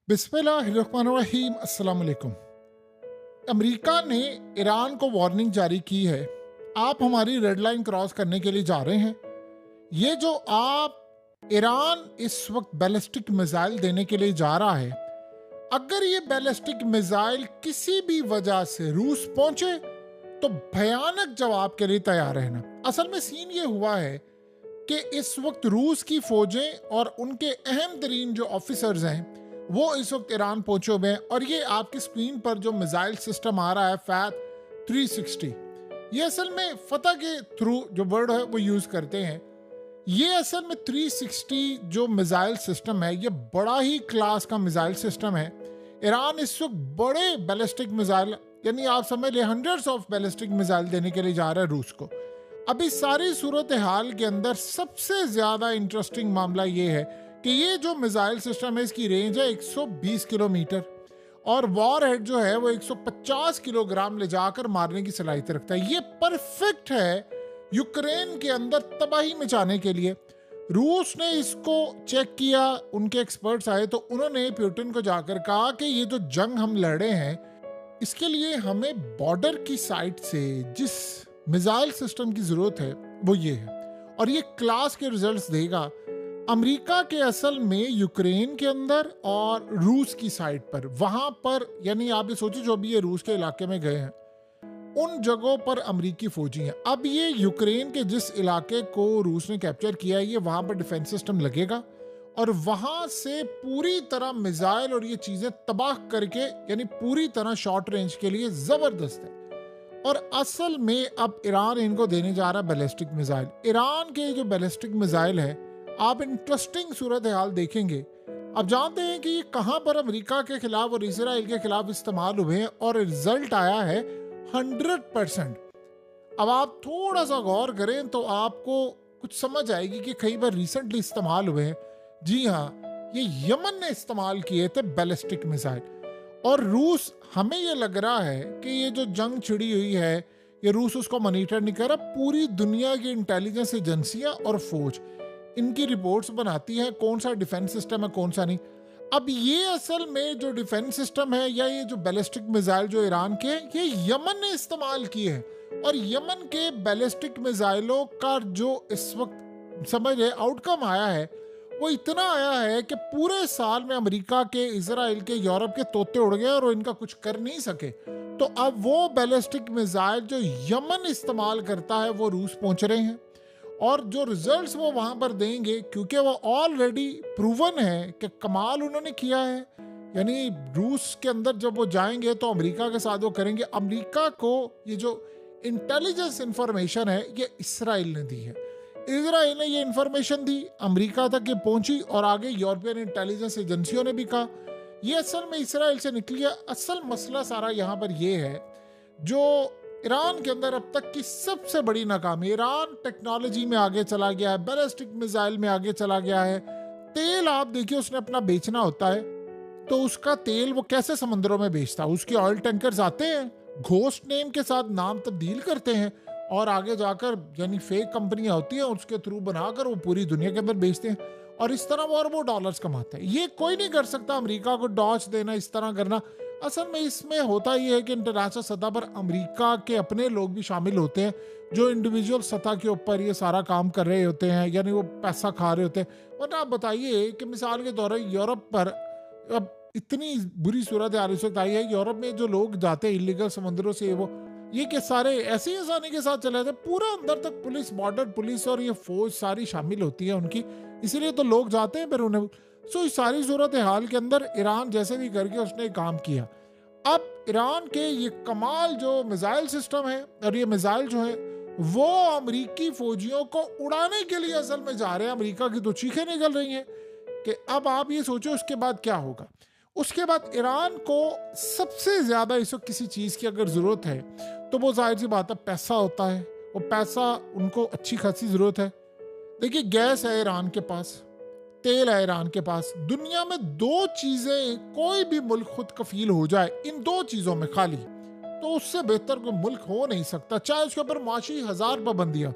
बिस्मिल्लाहिर्रहमानिर्रहीम। अस्सलाम वालेकुम। अमेरिका ने ईरान को वार्निंग जारी की है, आप हमारी रेड लाइन क्रॉस करने के लिए जा रहे हैं। ये जो आप ईरान इस वक्त बैलिस्टिक मिसाइल देने के लिए जा रहा है, अगर ये बैलिस्टिक मिसाइल किसी भी वजह से रूस पहुंचे तो भयानक जवाब के लिए तैयार रहना। असल में सीन ये हुआ है कि इस वक्त रूस की फौजें और उनके अहम तरीन जो ऑफिसर्स हैं वो इस वक्त ईरान पहुंचे हुए हैं। और ये आपकी स्क्रीन पर जो मिसाइल सिस्टम आ रहा है फैथ 360, ये असल में फतह के थ्रू जो वर्ड है वो यूज करते हैं। ये असल में 360 जो मिसाइल सिस्टम है ये बड़ा ही क्लास का मिसाइल सिस्टम है। ईरान इस वक्त बड़े बैलिस्टिक मिसाइल यानी आप समझ ले हंड्रेड्स ऑफ बैलिस्टिक मिसाइल देने के लिए जा रहा है रूस को। अभी सारी सूरत हाल के अंदर सबसे ज्यादा इंटरेस्टिंग मामला ये है कि ये जो मिसाइल सिस्टम है इसकी रेंज है 120 किलोमीटर और वॉर हेड जो है वो 150 किलोग्राम ले जाकर मारने की सलाहियत रखता है। ये परफेक्ट है यूक्रेन के अंदर तबाही मचाने के लिए। रूस ने इसको चेक किया, उनके एक्सपर्ट्स आए तो उन्होंने पुतिन को जाकर कहा कि ये जो जंग हम लड़े हैं इसके लिए हमें बॉर्डर की साइड से जिस मिसाइल सिस्टम की जरूरत है वो ये है और ये क्लास के रिजल्ट्स देगा। अमेरिका के असल में यूक्रेन के अंदर और रूस की साइड पर वहां पर यानी आप ये सोचिए जो भी ये रूस के इलाके में गए हैं उन जगहों पर अमेरिकी फौजी हैं। अब ये यूक्रेन के जिस इलाके को रूस ने कैप्चर किया है ये वहां पर डिफेंस सिस्टम लगेगा और वहां से पूरी तरह मिसाइल और ये चीजें तबाह करके यानी पूरी तरह शॉर्ट रेंज के लिए जबरदस्त है। और असल में अब ईरान इनको देने जा रहा है बैलिस्टिक मिसाइल। ईरान के जो बैलिस्टिक मिसाइल है आप इंटरेस्टिंग सूरत हाल देखेंगे। अब जानते हैं कि ये कहां पर अमेरिका के खिलाफ और इसराइल के खिलाफ इस्तेमाल हुए हैं और रिजल्ट आया है 100%। अब आप थोड़ा सा गौर करें तो आपको कुछ समझ आएगी कि कई बार रिसेंटली इस्तेमाल हुए हैं। जी हाँ, ये यमन ने इस्तेमाल किए थे बैलिस्टिक मिसाइल। और रूस, हमें ये लग रहा है कि ये जो जंग छिड़ी हुई है ये रूस उसको मॉनिटर नहीं कर रहा। पूरी दुनिया की इंटेलिजेंस एजेंसियां और फौज इनकी रिपोर्ट्स बनाती हैं कौन सा डिफेंस सिस्टम है कौन सा नहीं। अब ये असल में जो डिफेंस सिस्टम है या ये जो बैलिस्टिक मिसाइल जो ईरान के ये यमन ने इस्तेमाल किए हैं और यमन के बैलिस्टिक मिसाइलों का जो इस वक्त समझ रहे आउटकम आया है वो इतना आया है कि पूरे साल में अमेरिका के, इसराइल के, यूरोप के तोते उड़ गए और वो इनका कुछ कर नहीं सके। तो अब वो बैलिस्टिक मिसाइल जो यमन इस्तेमाल करता है वो रूस पहुंच रहे हैं और जो रिजल्ट्स वो वहां पर देंगे क्योंकि वो ऑलरेडी प्रूवन है कि कमाल उन्होंने किया है। यानी रूस के अंदर जब वो जाएंगे तो अमेरिका के साथ वो करेंगे। अमेरिका को ये जो इंटेलिजेंस इंफॉर्मेशन है ये इसराइल ने दी है। इसराइल ने ये इंफॉर्मेशन दी, अमेरिका तक ये पहुंची और आगे यूरोपियन इंटेलिजेंस एजेंसियों ने भी कहा। ये असल में इसराइल से निकली है। असल मसला सारा यहाँ पर ये है जो ईरान के अंदर अब तक की सबसे बड़ी नाकामी। ईरान टेक्नोलॉजी में आगे चला गया है, बैलिस्टिक मिसाइल में आगे चला गया है। तेल आप देखिए उसने अपना बेचना होता है तो उसका तेल वो कैसे समंदरों में बेचता है। उसके ऑयल टैंकर्स आते हैं, घोस्ट नेम के साथ नाम तब्दील करते हैं और आगे जाकर यानी फेक कंपनियां होती हैं उसके थ्रू बनाकर वो पूरी दुनिया के अंदर बेचते हैं और इस तरह वो अरबों डॉलर्स कमाते हैं। ये कोई नहीं कर सकता अमेरिका को डॉच देना, इस तरह करना। असल में इसमें होता ये है कि इंटरनेशनल सतह पर अमेरिका के अपने लोग भी शामिल होते हैं जो इंडिविजुअल सतह के ऊपर ये सारा काम कर रहे होते हैं, यानी वो पैसा खा रहे होते हैं। वरना आप बताइए कि मिसाल के तौर पर यूरोप पर अब इतनी बुरी सूरत आ इस वक्त आई है। यूरोप में जो लोग जाते हैं इलीगल समंदरों से वो ये के सारे ऐसी आसानी के साथ चले थे, पूरा अंदर तक पुलिस, बॉर्डर पुलिस और ये फौज सारी शामिल होती है उनकी, इसीलिए तो लोग जाते हैं फिर उन्हें। सो इस सारी सूरत हाल के अंदर ईरान जैसे भी करके उसने काम किया। अब ईरान के ये कमाल जो मिसाइल सिस्टम है और ये मिसाइल जो है वो अमेरिकी फौजियों को उड़ाने के लिए असल में जा रहे हैं। अमेरिका की तो चीखें निकल रही हैं कि अब आप ये सोचो उसके बाद क्या होगा। उसके बाद ईरान को सबसे ज्यादा इस वक्त किसी चीज की अगर जरूरत है तो वो जाहिर सी बात है पैसा होता है। वो पैसा उनको अच्छी खासी जरूरत है। देखिए गैस है ईरान के पास, तेल है ईरान के पास। दुनिया में दो चीजें कोई भी मुल्क खुद कफील हो जाए इन दो चीजों में खाली तो उससे बेहतर कोई मुल्क हो नहीं सकता, चाहे उसके ऊपर माशी 1000 पाबंदियां।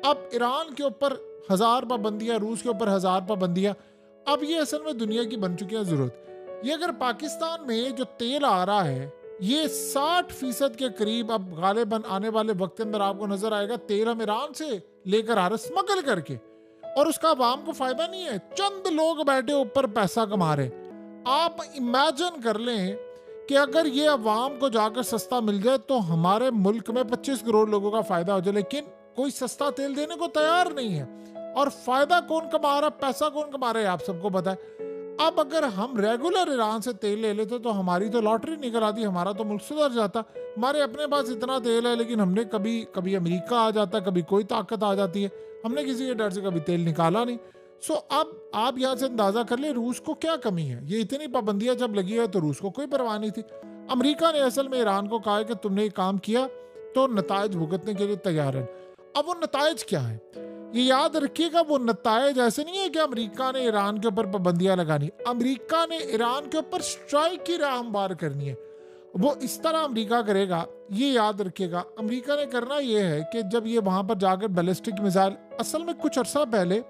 अब ईरान के ऊपर 1000 पाबंदियां, रूस के ऊपर 1000 पाबंदियां। अब ये असल में दुनिया की बन चुकी है जरूरत। ये अगर पाकिस्तान में जो तेल आ रहा है ये 60% के करीब अब गालिबन आने वाले वक्त के अंदर आपको नजर आएगा, तेल हम ईरान से लेकर आ रहे स्मगल करके, और उसका आवाम को फायदा नहीं है, चंद लोग बैठे ऊपर पैसा कमा रहे। आप इमेजिन कर लें कि अगर ये अवाम को जाकर सस्ता मिल जाए तो हमारे मुल्क में 25 करोड़ लोगों का फायदा हो जाए, लेकिन कोई सस्ता तेल देने को तैयार नहीं है। और फायदा कौन कमा रहा, पैसा कौन कमा रहा है, आप सबको पता है। अब अगर हम रेगुलर ईरान से तेल ले लेते तो हमारी तो लॉटरी निकल आती, हमारा तो मुल्क सुधर जाता। हमारे अपने पास इतना तेल है, लेकिन हमने कभी अमेरिका आ जाता, कभी कोई ताकत आ जाती है, हमने किसी के डर से कभी तेल निकाला नहीं। सो अब आप यहाँ से अंदाजा कर ले रूस को क्या कमी है। ये इतनी पाबंदियां जब लगी है तो रूस को कोई परवाह नहीं थी। अमेरिका ने असल में ईरान को कहा है कि तुमने ये काम किया तो नतायज भुगतने के लिए तैयार है। अब वो नतायज क्या है ये याद रखिएगा, वो नतायज ऐसे नहीं है कि अमेरिका ने ईरान के ऊपर पाबंदियां लगानी, अमेरिका ने ईरान के ऊपर स्ट्राइक की राह हमवार करनी है। वो इस तरह अमेरिका करेगा, ये याद रखिएगा। अमेरिका ने करना ये है कि जब ये वहां पर जाकर बैलिस्टिक मिसाइल, असल में कुछ अरसा पहले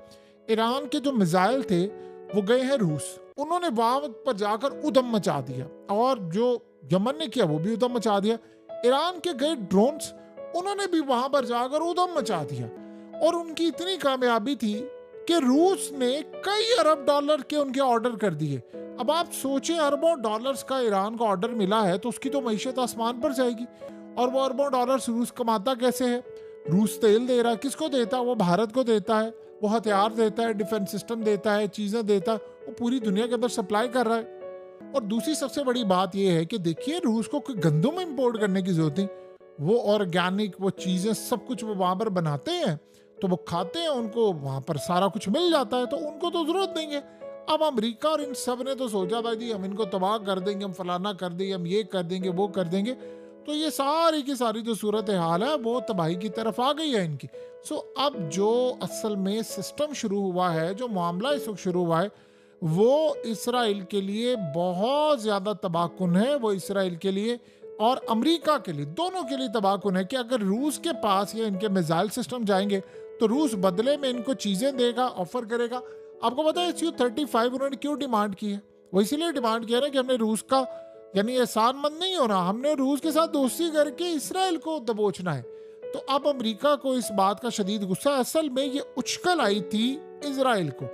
ईरान के जो मिसाइल थे वो गए हैं रूस, उन्होंने वहां पर जाकर उधम मचा दिया, और जो यमन ने किया वो भी उधम मचा दिया। ईरान के गए ड्रोन्स उन्होंने भी वहां पर जाकर उधम मचा दिया, और उनकी इतनी कामयाबी थी कि रूस ने कई अरब डॉलर के उनके ऑर्डर कर दिए। अब आप सोचें, अरबों डॉलर्स का ईरान को ऑर्डर मिला है तो उसकी तो मईशत आसमान पर जाएगी। और वो अरबों डॉलर्स रूस कमाता कैसे है? रूस तेल दे रहा है, किसको देता है? वो भारत को देता है, वो हथियार देता है, डिफेंस सिस्टम देता है, चीजें देता है, वो पूरी दुनिया के अंदर सप्लाई कर रहा है। और दूसरी सबसे बड़ी बात यह है कि देखिए रूस को कोई गंदम इंपोर्ट करने की जरूरत नहीं, वो ऑर्गेनिक वो चीजें सब कुछ वो वहां पर बनाते हैं तो वो खाते हैं, उनको वहां पर सारा कुछ मिल जाता है, तो उनको तो जरूरत नहीं है। अब अमेरिका और इन सब ने तो सोचा था जी हम इनको तबाह कर देंगे, हम फलाना कर देंगे, हम ये कर देंगे, वो कर देंगे, तो ये सारी की सारी जो सूरत हाल है वो तबाही की तरफ आ गई है इनकी। सो अब जो असल में सिस्टम शुरू हुआ है, जो मामला इस वक्त शुरू हुआ है, वो इसराइल के लिए बहुत ज्यादा तबाहकुन है। वो इसराइल के लिए और अमेरिका के लिए, दोनों के लिए तबाहकुन है कि अगर रूस के पास या इनके मिसाइल सिस्टम जाएंगे तो रूस बदले में इनको चीजें देगा, ऑफर करेगा। आपको पता है Su-35 उन्होंने क्यों डिमांड की है? वो इसीलिए डिमांड किया ना कि हमने रूस का यानी एहसानमंद नहीं होना, हमने रूस के साथ दोस्ती करके इसराइल को दबोचना है। तो अब अमेरिका को इस बात का शदीद गुस्सा, असल में ये उछकल आई थी इसराइल को।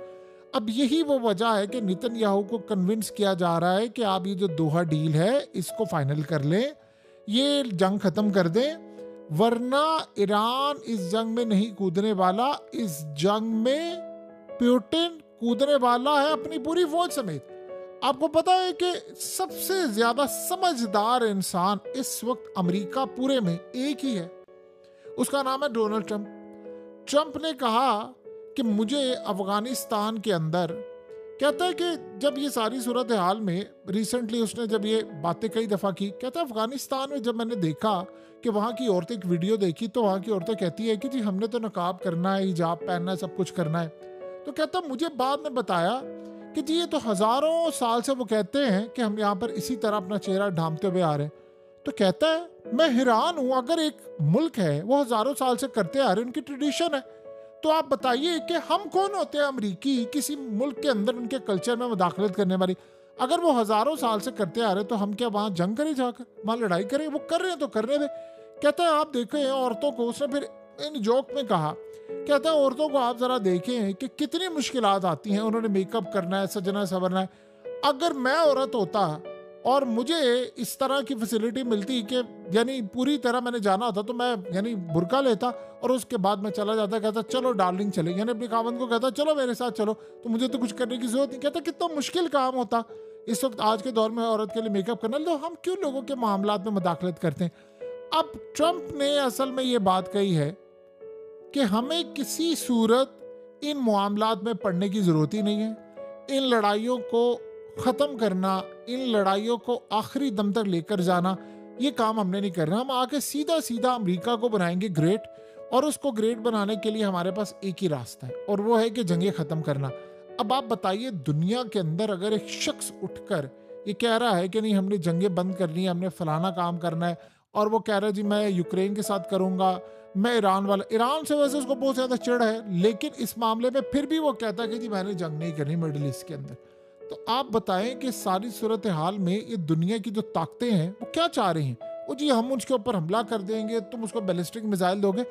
अब यही वो वजह है कि नेतन्याहू को कन्विंस किया जा रहा है कि आप ये जो दोहा डील है इसको फाइनल कर लें, ये जंग खत्म कर दें, वरना ईरान इस जंग में नहीं कूदने वाला। इस जंग में पुतिन कूदने वाला है अपनी पूरी फौज समेत। आपको पता है कि सबसे ज्यादा समझदार इंसान इस वक्त अमेरिका पूरे में एक ही है, उसका नाम है डोनाल्ड ट्रंप। ट्रंप ने कहा कि मुझे अफगानिस्तान के अंदर, कहता है कि जब ये सारी सूरत हाल में रिसेंटली उसने जब ये बातें कई दफ़ा की, कहता है अफगानिस्तान में जब मैंने देखा कि वहाँ की औरतें, एक वीडियो देखी तो वहाँ की औरतें कहती है कि जी हमने तो नकाब करना है, हिजाब पहनना है, सब कुछ करना है। तो कहता मुझे बाद में बताया कि जी ये तो हज़ारों साल से वो कहते हैं कि हम यहाँ पर इसी तरह अपना चेहरा ढांपते हुए आ रहे हैं। तो कहता है मैं हैरान हूँ, अगर एक मुल्क है वो हज़ारों साल से करते आ रहे, उनकी ट्रेडिशन है, तो आप बताइए कि हम कौन होते हैं अमरीकी किसी मुल्क के अंदर उनके कल्चर में मुदाखलत करने वाली? अगर वो हज़ारों साल से करते आ रहे तो हम क्या वहाँ जंग करें, जाकर वहाँ लड़ाई करें? वो कर रहे हैं तो करने दे। कहता है आप देखें औरतों को, उसने फिर इन जोक में कहा, कहता है औरतों को आप ज़रा देखें कि कितनी मुश्किलात आती हैं, उन्होंने मेकअप करना है, सजना संवरना है। अगर मैं औरत होता और मुझे इस तरह की फैसिलिटी मिलती कि यानी पूरी तरह मैंने जाना होता तो मैं यानी बुर्का लेता और उसके बाद मैं चला जाता, कहता चलो डार्लिंग चले, यानी अपने खामन को कहता चलो मेरे साथ चलो, तो मुझे तो कुछ करने की जरूरत नहीं। कहता कितना मुश्किल काम होता इस वक्त आज के दौर में औरत के लिए मेकअप करना, तो हम क्यों लोगों के मामलात में मुदाखलत करते हैं? अब ट्रंप ने असल में ये बात कही है कि हमें किसी सूरत इन मामलात में पड़ने की जरूरत ही नहीं है। इन लड़ाइयों को ख़त्म करना, इन लड़ाइयों को आखिरी दम तक लेकर जाना, ये काम हमने नहीं करना। हम आके सीधा सीधा अमेरिका को बनाएंगे ग्रेट, और उसको ग्रेट बनाने के लिए हमारे पास एक ही रास्ता है और वो है कि जंगें ख़त्म करना। अब आप बताइए दुनिया के अंदर अगर एक शख्स उठकर ये कह रहा है कि नहीं हमने जंगें बंद करनी है, हमने फलाना काम करना है, और वो कह रहा है जी मैं यूक्रेन के साथ करूँगा, मैं ईरान से वैसे उसको बहुत ज़्यादा चिढ़ है, लेकिन इस मामले में फिर भी वो कहता है कि जी मैंने जंग नहीं करनी मिडिल ईस्ट के अंदर। तो आप बताएं कि सारी सूरत हाल में ये दुनिया की जो ताकतें हैं वो क्या चाह रही हैं? वो जी हम उसके ऊपर हमला कर देंगे, तुम उसको बैलिस्टिक मिसाइल दोगे।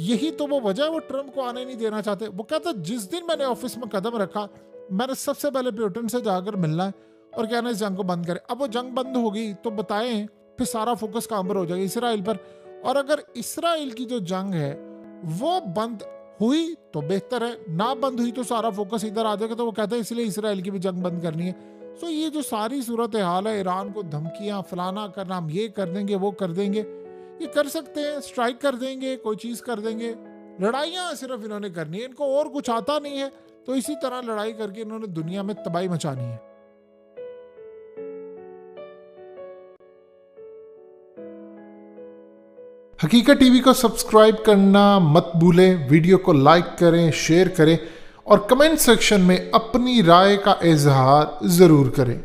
यही तो वो वजह है वो ट्रम्प को आने नहीं देना चाहते। वो कहता जिस दिन मैंने ऑफिस में कदम रखा मैंने सबसे पहले पुतिन से जाकर मिलना है और कहना इस जंग को बंद करें। अब वो जंग बंद होगी तो बताएं फिर सारा फोकस कहां पर हो जाएगा? इसराइल पर। और अगर इसराइल की जो जंग है वो बंद हुई तो बेहतर है, ना बंद हुई तो सारा फोकस इधर आ जाएगा। तो वो कहते हैं इसलिए इसराइल की भी जंग बंद करनी है। सो ये जो सारी सूरत हाल है, ईरान को धमकियां फलाना करना, हम ये कर देंगे वो कर देंगे, ये कर सकते हैं, स्ट्राइक कर देंगे, कोई चीज कर देंगे। लड़ाइयां सिर्फ इन्होंने करनी है, इनको और कुछ आता नहीं है। तो इसी तरह लड़ाई करके इन्होंने दुनिया में तबाही मचानी है। हकीकत टीवी को सब्सक्राइब करना मत भूलें, वीडियो को लाइक करें, शेयर करें और कमेंट सेक्शन में अपनी राय का इजहार जरूर करें।